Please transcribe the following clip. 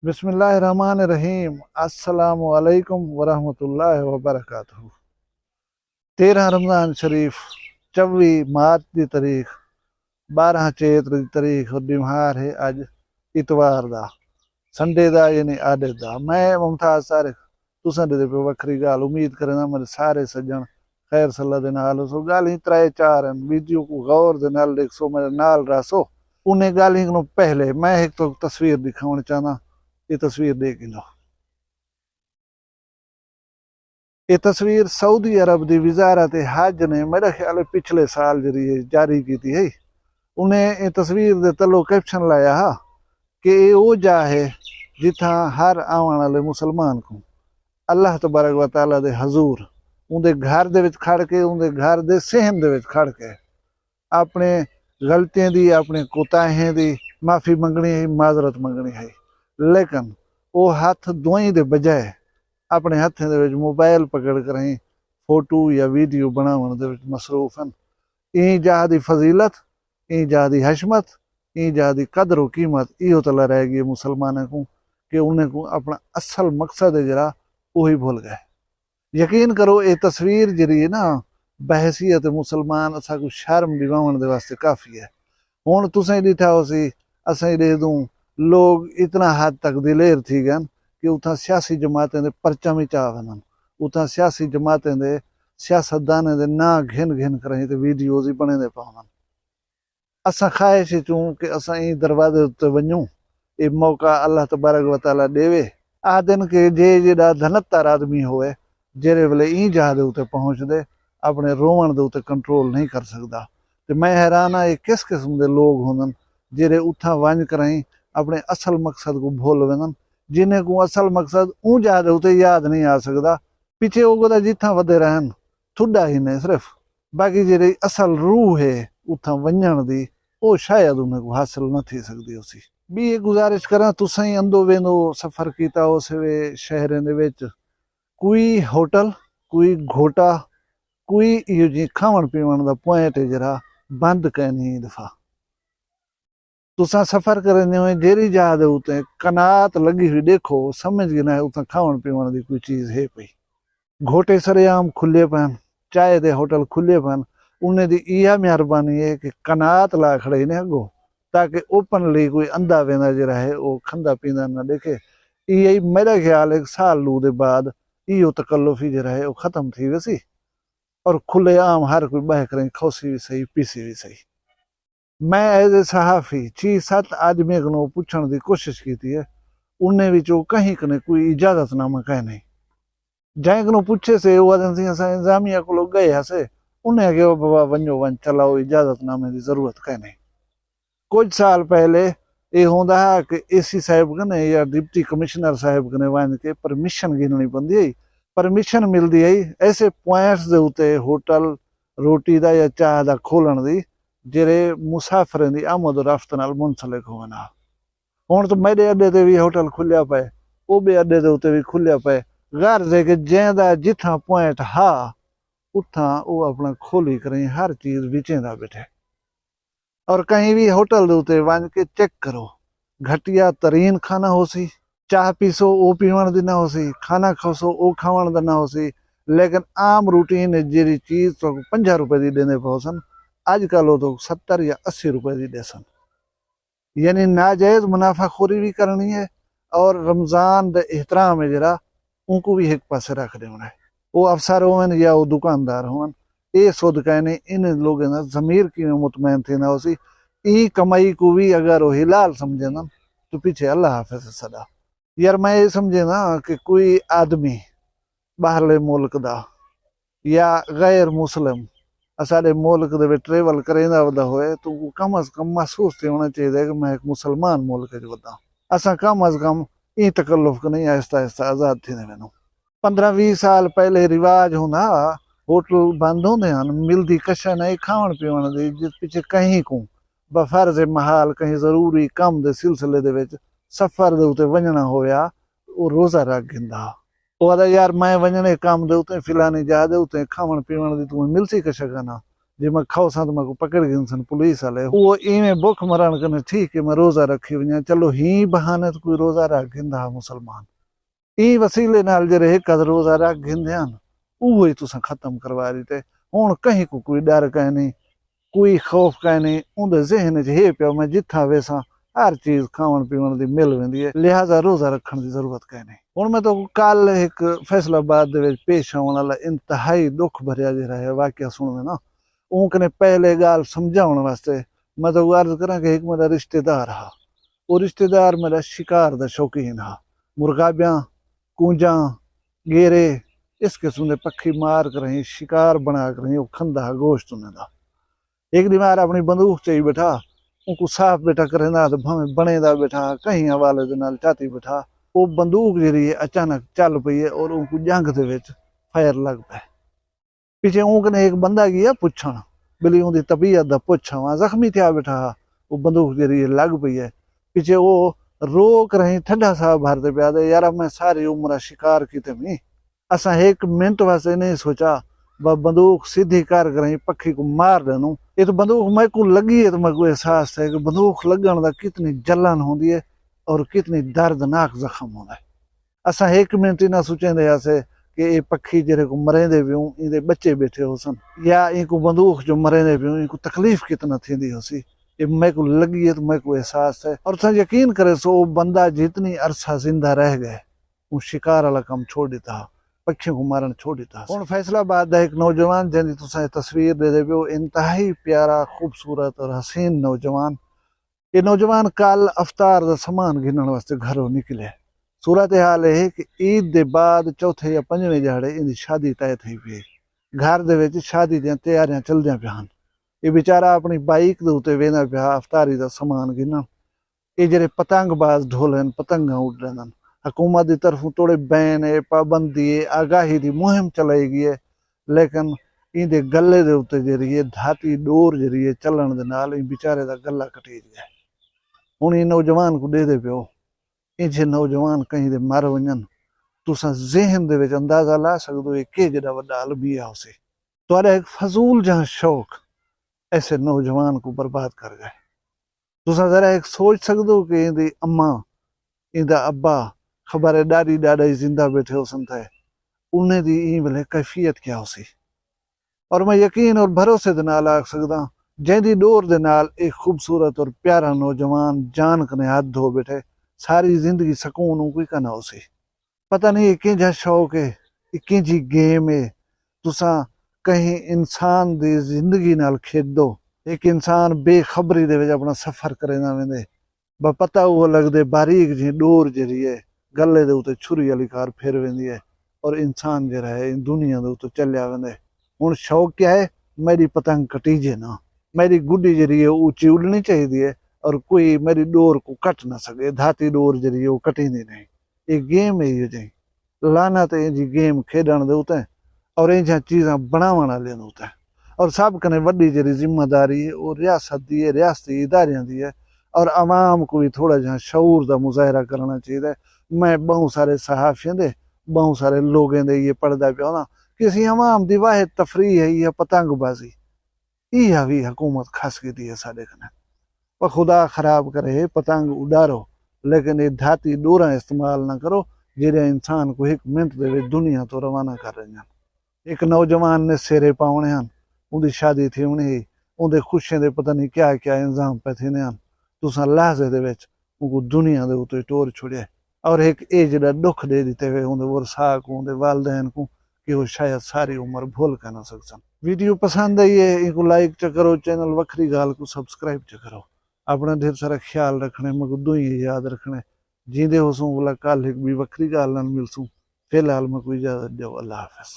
बिस्मिल्लाहिर्रहमानिर्रहीम। अस्सलामु अलैकुम वरहमतुल्लाहि वबरकातुहू। 13 रमज़ान शरीफ 24 मार्च की तारीख 12 चेत्र की तारीख और दिमार है अज इतवार दा संडे दा यानी आदे दा। मैं मुमताज सारिक तुसां दे पे वखरी गाल उम्मीद करना मेरे सारे सज्जन खैर सल्ला दे नाल सो गाल ही 3-4 वीडियो को गौर दे नाल देखो मेरे नाल रासो। उन्हें गाल ही पहले मैं एक तो तस्वीर दिखाना चाहना। ये तस्वीर देख लो। ये तस्वीर सऊदी अरब की वजारत हज ने मेरा ख्याल है पिछले साल जरिए जारी की थी है। उन्हें ये तस्वीर दे तलो कैप्शन लाया हा कि ये वो जा है जिथा हर आने वाले मुसलमान को अल्लाह तबारक व तआला दे हजूर उनके घर दे विच खड़ के उनके घर दे सहन दे विच खड़ के अपने गलतियों की अपने कोताहियों की माफ़ी मंगनी है, माजरत मंगनी है। लेकिन वो हाथ दुआई दे बजाय अपने हथें दे विच मोबाइल पकड़ कर ही फोटो या वीडियो बनाने दे विच मसरूफ हैं। ई जहा दी फजीलत, ई जहा दी हशमत, ई जहा दी कदर व कीमत इहो तला रह गई मुसलमानों को कि उन्हें को अपना असल मकसद है जरा वही भूल गए। यकीन करो ये तस्वीर जरिए ना बहसीयत मुसलमान असा को शर्म दिवाने दे वास्ते काफ़ी है। हुण तुसें डिठा हो सी असें दे दूं लोग इतना हद तक दिलेर थी गए कि उतना सियासी जमातें दे परचम ही चाह वनन, उतना सियासी जमातें दे सियासतदाने दे ना घिन घिन करें तो वीडियोज ही बने दे पावन। असा ख्वाहिश चूं कि असा ई दरवाजे उत्ते वञूं। ये मौका अल्लाह तबारक व तआला देवे। आदन के जे जेड़ा धनत्तर आदमी होए जेरे वेले ई जहाज उत्ते पहुंच दे अपने रोवण दे उत्ते कंट्रोल नहीं कर सकता। तो मैं हैरान हाँ ये किस किस्म के लोग होंदन जेरे उथा वंज करें अपने असल मकसद को भूल वेंदन। जिन्हें को असल मकसद ऊ जहाज उत्ते याद नहीं आ सकता। पीछे वो जिथा वधे रहन थुड़ा ही ने सिर्फ बाकी जेरी असल रूह है उथा वंजण दी वो शायद उन्हें को हासिल न थी सकती उसी। भी ये गुजारिश करा तुसा ही अंदो वेंदो सफर कीता उस वे शहरें दे विच कोई होटल कोई घोटा कोई इहो जी खावण पीवण दा पॉइंट है जरा बंद करनी दफा तुसा सफर करने हुए जेरी जहाज उते कनात लगी हुई देखो समझ गए ना उतना खावण पीवण दी कोई चीज है पई। घोटे सरेआम खुले पन चाय दे होटल खुले पन उन्हें दी इहा मेहरबानी है कि कनात ला खड़े ने अगो ताकि ओपनली कोई अंधा वेंदा जरा है वो खंदा पींदा ना देखे। यही मेरा ख्याल एक साल लू दे बाद इहो तकल्लुफी जरा है वो खत्म थी वैसी और खुले आम हर कोई बह करें खोसी भी सही पीसी भी सही। मैं एज ए सहाफ़ी 6-7 आदमी को पूछने की कोशिश की थी है उन्हें विचों कहीं कने कोई इजाजतनामा कह नहीं। जैं पूछे से वो आदमी असां इंतजामिया को गए हसे उन्हें आगे बाबा वञो वन चलाओ इजाजतनामे की जरूरत कह नहीं। कुछ साल पहले ये होंदा है कि एसी साहब कने या डिप्टी कमिश्नर साहब कने वन के परमिशन गिननी पवंदी है। परमिशन मिलती है ऐसे पॉइंट्स दे उते होटल रोटी दा या चाह दा खोलण दी जेरे मुसाफिरें दी आमद रफ्त नाल मुंसलिक होवन। हुण तो मेरे अड्डे ते भी होटल खुलिया पे वो भी अड्डे दे उते भी खुलिया पे गर्ज है कि जैंदा जिथा पॉइंट हा उथा वो अपना खोली करें हर चीज विचेंदा बैठे। और कहीं भी होटल दे उते वन के चेक करो घटिया तरीन खाना हो सी चाह पीसो वो पीवण दी ना हो सी खाना खासो वो खावण दा ना हो सी। लेकिन आम रूटीन जेरी चीज तो 50 रुपए की देने पहुंचन आजकल वो तो 70 या 80 रुपए की देसन। यानी नाजायज मुनाफाखोरी भी करनी है और रमजान दे एहतराम है जरा उनको भी एक पासे रख देना है। वो अफसर होवन या वो दुकानदार होवन ये सोच कहने इन लोगों ने जमीर की मुतमैन थे ना उसी ई कमाई को भी अगर वो हिलाल समझे ना तो पीछे अल्लाह हाफिज सदा। यार मैं ये समझे ना कि कोई आदमी बाहरले मुल्क दा या गैर मुस्लिम असाडे मुल्क दे विच ट्रेवल करेंदा वदा होए तो कम अज कम महसूस ते होना चाहिए कि मैं एक मुसलमान मुल्क च वदा। असा कम अज कम ई तकल्लुफ को नहीं आहिस्ता आहिस्ता आज़ाद थी वञूं। 15-20 साल पहले रिवाज होंदा होटल बंद होंदे हन मिलदी कश नहीं खावण पीवण दी जिस पिछे कहीं को बफर्ज महाल कहीं जरूरी कम दे सिलसिले दे विच सफर दे उते वञणा होया वो रोजा रख गिंदा। वो आदा यार मैं वञणे काम दे उते फिलानी जा दे उते खावण पीवण दी तुम्हें मिलसी कश ना जे मैं खाओ सा तो मैं पकड़ गए सन पुलिस वाले वो इवें भुख मरण कने ठीक है मैं रोजा रखी वञा चलो ही बहाने तो कोई रोजा रख गिंदा मुसलमान ई वसीले नाल जरे एक रोजा रख गिंदे हन उहो ही तुसां खत्म करवा दिते हुण कहीं को कोई डर कह नहीं कोई खौफ कह नहीं उनके जहन च हे पियो मैं जिथा वेसा हर चीज खावन पीवन दी मिल वेंदी है लिहाजा रोजा रखण दी जरूरत कह नहीं हुण मैं तो कल एक फैसलाबाद दे विच पेश आउण वाला इंतहाई दुख भरिया जिहड़ा है वाकया सुणवे ना उनकने पहले गाल समझाउण वास्ते मैं तो अर्ज करा कि एक मेरा रिश्तेदार हा वो रिश्तेदार मेरा शिकार दा शौकीन हा मुर्गाबियां कूंजा गेरे इस किस्म के पक्षी मार कर ही शिकार बना कर ही खंदा गोश्त उन्हें दा एक दिन मार अपनी बंदूक च ही बैठा उनको साफ बैठा करेंदा तो भावे बनेदा बैठा कहीं हवाले दे नाल चाती बैठा वो बंदूक जी अचानक चल पई है और उनको जंग दे विच फायर लग पे पीछे उनकने एक बंदा गया पुछण बिली उनकी तबीयत दा पुछा वहां जख्मी थिया बैठा वो बंदूक जी लग पई है पीछे वो रोक रही ठंडा साहब भरते पिया दे यार मैं सारी उम्र शिकार की मी असा एक मिनट वास्ते नहीं सोचा बंदूक सीधी कर रही पक्षी को मार देनू ये तो बंदूक मैं को लगी है तो मैं को एहसास है कि बंदूक लगन का कितनी जलन होती है और कितनी दर्दनाक जख्म होता है असा एक मिनट ही ना सोचेंदे आसे कि ये पक्षी जेरे को मरेंदे पियूं इनके बच्चे बैठे हो सन या इनको बंदूक जो मरेंदे पियूं इनको तकलीफ कितना थी होसी ये मैं को लगी है तो मैं को एहसास है और तुम यकीन करे सो बंदा जितनी अरसा जिंदा रह गए वो शिकार वाला काम छोड़ देता पक्षियों को मारण छोड़ देता हुण फैसलाबाद दा एक नौजवान जैसी तुसां तस्वीर दे पियो इंतहाई प्यारा खूबसूरत और हसीन नौजवान ये नौजवान कल अफ्तार दा सामान गिनण वास्ते घरों निकले सूरत हाल है कि ईद दे बाद चौथे या पंजवें दिहाड़े इनकी शादी तय थी पई घर दे विच शादी दी तैयारियां चलदियां पियां ये बेचारा अपनी बाइक दे उत्ते वेंदा पिया अफ्तारी दा सामान गिनण ये जेरे पतंगबाज ढोलन पतंगा उड़ रहे हुकूमत की तरफों थोड़े बैन है पाबंदी है आगाही की मुहिम चलाई गई है लेकिन इनके गले के उत्ते जी धाती डोर जी चलन दे नाल बेचारे का गला कटीज गया हुण इन नौजवान को दे पियो इंजे नौजवान कहीं दे मर वजन तुसां ज़हन दे विच अंदाजा ला सकदो हो कि जेड़ा वड्डा अलमिया होसी तुहाडा एक फजूल जहां शौक ऐसे नौजवान को बर्बाद कर गए तुसां जरा एक सोच सकदो कि इनदी अम्मा इनदा अब्बा खबर है डाडी डाडा ही जिंदा बैठे हो थे उन्हें दी ई वेले कैफियत क्या होसी और मैं यकीन और भरोसे दे नाल आख सकदा जैदी डोर दे नाल एक खूबसूरत और प्यारा नौजवान जान कने हाथ धो बैठे सारी जिंदगी सकून कोई का ना होसी पता नहीं ये किंजा शौक है ये किंजी गेम है तुसां कहीं इंसान दी जिंदगी नाल खेडो एक इंसान बेखबरी दे विच अपना सफर करे ना वेंदे पता वो लगदे बारीक जी डोर जी है गले दे उत्ते छुरी वाली कार फिर वेंदी है और इंसान जरा है इन दुनिया दे उत्ते चलिया वेंदे हुण शौक क्या है मेरी पतंग कटीजे ना मेरी गुड्डी जी है ऊंची उड़नी चाहिए और कोई मेरी डोर को कट ना सके धाती डोर जी है वो कटींदी नहीं ये गेम है ये जी लाना तो जी गेम खेडण दे उत्ते और इंजा चीज़ां बनावण वाले उत्ते और सब कने वड्डी जी जिम्मेदारी है वो रियासत दी है रियासती इदारियां दी है और आवाम को भी थोड़ा जहा शऊर का मुजाहरा करना चाहिए मैं बहुत सारे सहाफियों दे बहुत सारे लोगों दे ये पढ़दा पिया ना किसी आवाम की वाहिद तफरी है यह पतंगबाजी यह भी हुकूमत खस की दी है साढ़े कने पर खुदा खराब करे पतंग उड़ारो लेकिन ये धाती डोरा इस्तेमाल ना करो जेड़े इंसान को एक मिनट दे दुनिया तो रवाना कर रहे हैं एक नौजवान ने सेरे पाने हैं उनकी शादी थी उन्हें उनके खुशियों के पता नहीं क्या क्या इंजाम पे थे हैं तुसां लहजे दे विच उनको दुनिया दे उत्ते टोर छुड़िया और एक ये जड़ा दुख दे दिते हुए उनके वरसा को उनके वालदैन को कि वो शायद सारी उम्र भूल कर ना सकन वीडियो पसंद आई है इनको लाइक च करो चैनल वखरी गाल को सब्सक्राइब च करो अपना ढेर सारा ख्याल रखने मैं दो ही याद रखने जींदे हो सूं बोला कल एक भी वखरी गाल नाल मिलसूं फिलहाल मैं कोई इजाजत दो अल्लाह हाफिज।